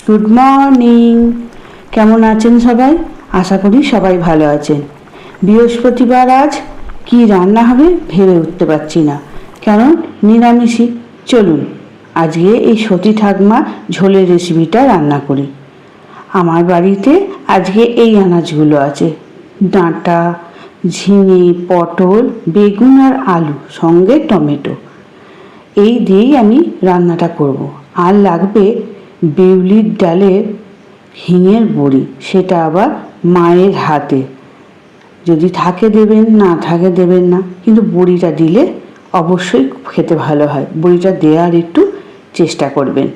Good morning. কেমন আছেন সবাই? আশা করি সবাই ভালো আছেন। বৃহস্পতিবার, আজ কি রান্না হবে ভেবে উঠতে পারছি না, কারণ নিরামিষই। চলুন আজকে এই সতী ঠাকমা ঝোলের রেসিপিটা রান্না করি। আমার বাড়িতে আজকে এই আনাজগুলো আছে: ডাঁটা, ঝিঙে, পটল, বেগুন আর আলু, সঙ্গে টমেটো। এই দিয়েই আমি রান্নাটা করব। আর লাগবে বিউলির ডালের হিঙের বড়ি, সেটা আবার মায়ের হাতে। যদি থাকে দেবেন, না থাকে দেবেন না, কিন্তু বড়িটা দিলে অবশ্যই খেতে ভালো হয়। বড়িটা দেওয়ার একটু চেষ্টা করবেন।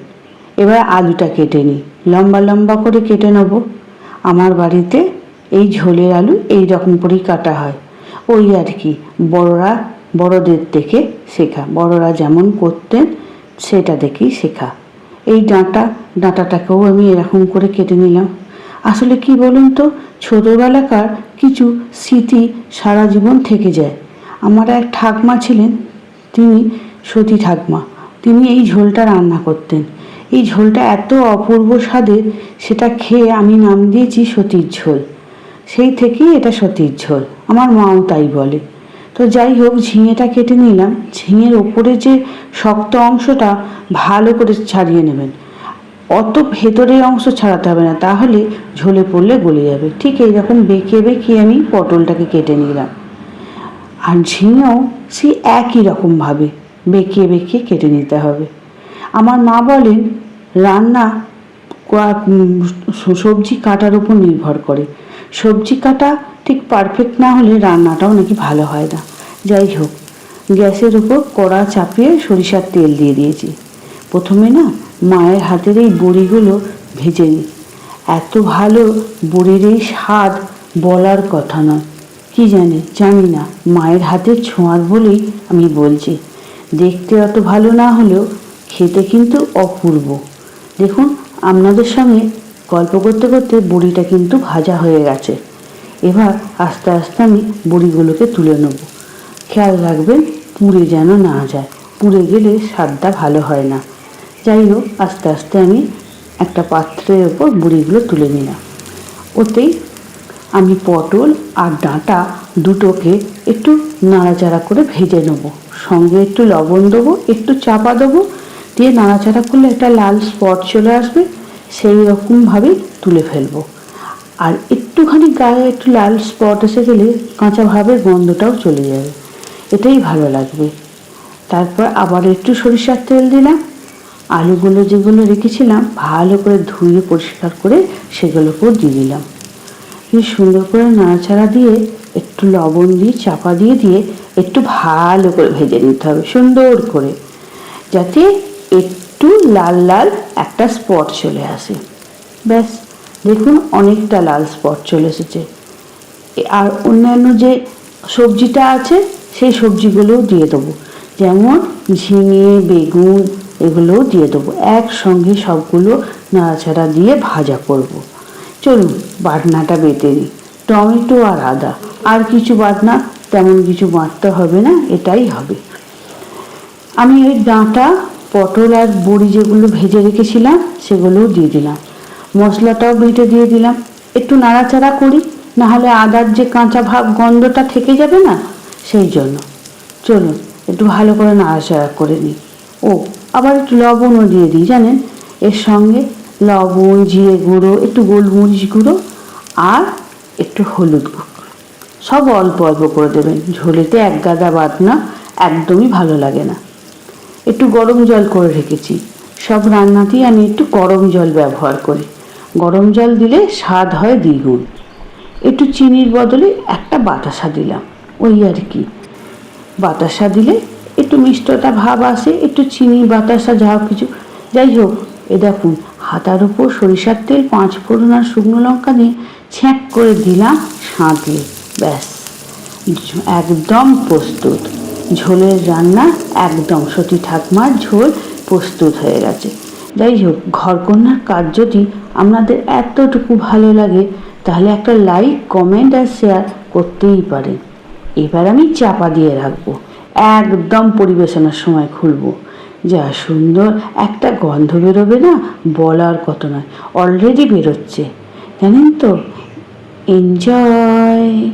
এবার আলুটা কেটে নিই, লম্বা লম্বা করে কেটে নেব। আমার বাড়িতে এই ঝোলের আলু এই রকম করেই কাটা হয়, ওই আর কি। বড়দের থেকে শেখা, বড়রা যেমন করতেন সেটা দেখেই শেখা। এই ডাঁটাটাকেও আমি এরকম করে কেটে নিলাম। আসলে কি বলুন তো, ছোটোবেলাকার কিছু স্মৃতি সারা জীবন থেকে যায়। আমার এক ঠাকমা ছিলেন, তিনি সতী ঠাকমা। তিনি এই ঝোলটা রান্না করতেন। এই ঝোলটা এত অপূর্ব স্বাদের, সেটা খেয়ে আমি নাম দিয়েছি সতীর ঝোল। সেই থেকেই এটা সতীর ঝোল, আমার মাও তাই বলে। তো যাই হোক, ঝিঙেটা কেটে নিলাম। ঝিঙের ওপরে যে শক্ত অংশটা ভালো করে ছাড়িয়ে নেবেন, অত ভেতরের অংশ ছাড়াতে হবে না, তাহলে ঝোলে পড়লে গলে যাবে। ঠিক এইরকম বেঁকে বেঁকে আমি পটলটাকে কেটে নিলাম। আর ঝিঙেও সেই একই রকমভাবে বেঁকে বেঁকে কেটে নিতে হবে। আমার মা বলেন, রান্না সবজি কাটার উপর নির্ভর করে। সবজি কাটা ঠিক পারফেক্ট না হলে রান্নাটাও নাকি ভালো হয় না। যাই হোক, গ্যাসের উপর কড়া চাপিয়ে সরিষার তেল দিয়ে দিয়েছি। প্রথমে না মায়ের হাতের এই বড়িগুলো ভেজে নিই। এত ভালো বড়ির এই স্বাদ বলার কথা নয়। কি জানি না, মায়ের হাতের ছোঁয়ার বলেই আমি বলছি। দেখতে অত ভালো না হলেও খেতে কিন্তু অপূর্ব। দেখুন, আপনাদের সঙ্গে গল্প করতে করতে বড়িটা কিন্তু ভাজা হয়ে গেছে। এবার আস্তে আস্তে আমি বড়িগুলোকে তুলে নেব। খেয়াল রাখবেন পুড়ে যেন না যায়, পুড়ে গেলে স্বাদটা ভালো হয় না। যাই হোক, আস্তে আস্তে আমি একটা পাত্রের ওপর বড়িগুলো তুলে নিলাম। ওতেই আমি পটল আর ডাঁটা দুটোকে একটু নাড়াচাড়া করে ভেজে নেবো। সঙ্গে একটু লবণ দেবো, একটু চাপা দেবো, দিয়ে নাড়াচাড়া করলে একটা লাল স্পট চলে আসবে। সেই রকমভাবেই তুলে ফেলবো। আর একটুখানি গায়ে একটু লাল স্পট এসে গেলে কাঁচা ভাবের গন্ধটাও চলে যাবে, এটাই ভালো লাগবে। তারপর আবার একটু সরিষার তেল দিলাম। আলুগুলো যেগুলো রেখেছিলাম ভালো করে ধুয়ে পরিষ্কার করে সেগুলোকেও দিয়ে দিলাম। সুন্দর করে নাড়াচাড়া দিয়ে একটু লবণ দিয়ে চাপা দিয়ে একটু ভালো করে ভেজে নিতে হবে, সুন্দর করে, যাতে একটু লাল লাল একটা স্পট চলে আসে। ব্যাস, দেখুন অনেকটা লাল স্পট চলে এসেছে। আর অন্যান্য যে সবজিটা আছে সেই সবজিগুলোও দিয়ে দেবো, যেমন ঝিঙে, বেগুন, এগুলোও দিয়ে দেবো। একসঙ্গে সবগুলো নাড়াচাড়া দিয়ে ভাজা করব। চলুন বাটনাটা বেটে নিই। টমেটো আর আদা, আর কিছু বাটনা তেমন কিছু বাটতে হবে না, এটাই হবে। আমি ওই ডাঁটা, পটল আর বড়ি যেগুলো ভেজে রেখেছিলাম সেগুলোও দিয়ে দিলাম। মশলাটাও বেটে দিয়ে দিলাম। একটু নাড়াচাড়া করি, নাহলে আদার যে কাঁচা ভাব গন্ধটা থেকে যাবে না, সেই জন্য। চলুন একটু ভালো করে নাড়াচাড়া করে নিই। ও, আবার একটু লবণও দিয়ে দিই, জানেন, এর সঙ্গে লবণ, জিরে গুঁড়ো, একটু গোলমরিচ গুঁড়ো আর একটু হলুদ গুঁড়ো, সব অল্প অল্প করে দেবেন। ঝোলেতে এক গাদা বাটনা একদমই ভালো লাগে না। একটু গরম জল করে রেখেছি। সব রান্নাতেই আমি একটু গরম জল ব্যবহার করি। গরম জল দিলে স্বাদ হয় দ্বিগুণ। একটু চিনির বদলে একটা বাতাসা দিলাম, ওই আর কি। বাতাসা দিলে একটু মিষ্টতা ভাব আসে, একটু চিনি, বাতাসা, যা কিছু। যাই হোক, এ দেখুন হাতার উপর সরিষার তেল, 5 ফোড়ন আর শুকনো লঙ্কা দিয়ে ছ্যাঁক করে দিলাম সাঁতলে। ব্যাস, একদম প্রস্তুত। ঝোলের রান্না একদম সতী ঠাকমার ঝোল প্রস্তুত হয়ে গেছে। যাই হোক, ঘরকন্যার কাজ যদি আপনাদের এতটুকু ভালো লাগে, তাহলে একটা লাইক, কমেন্ট আর শেয়ার করতেই পারেন। এবার আমি চাপা দিয়ে রাখবো, একদম পরিবেশনের সময় খুলবো। যা সুন্দর একটা গন্ধ বেরোবে না, বলার কত নয়, অলরেডি বেরোচ্ছে, জানেন তো। এনজয়।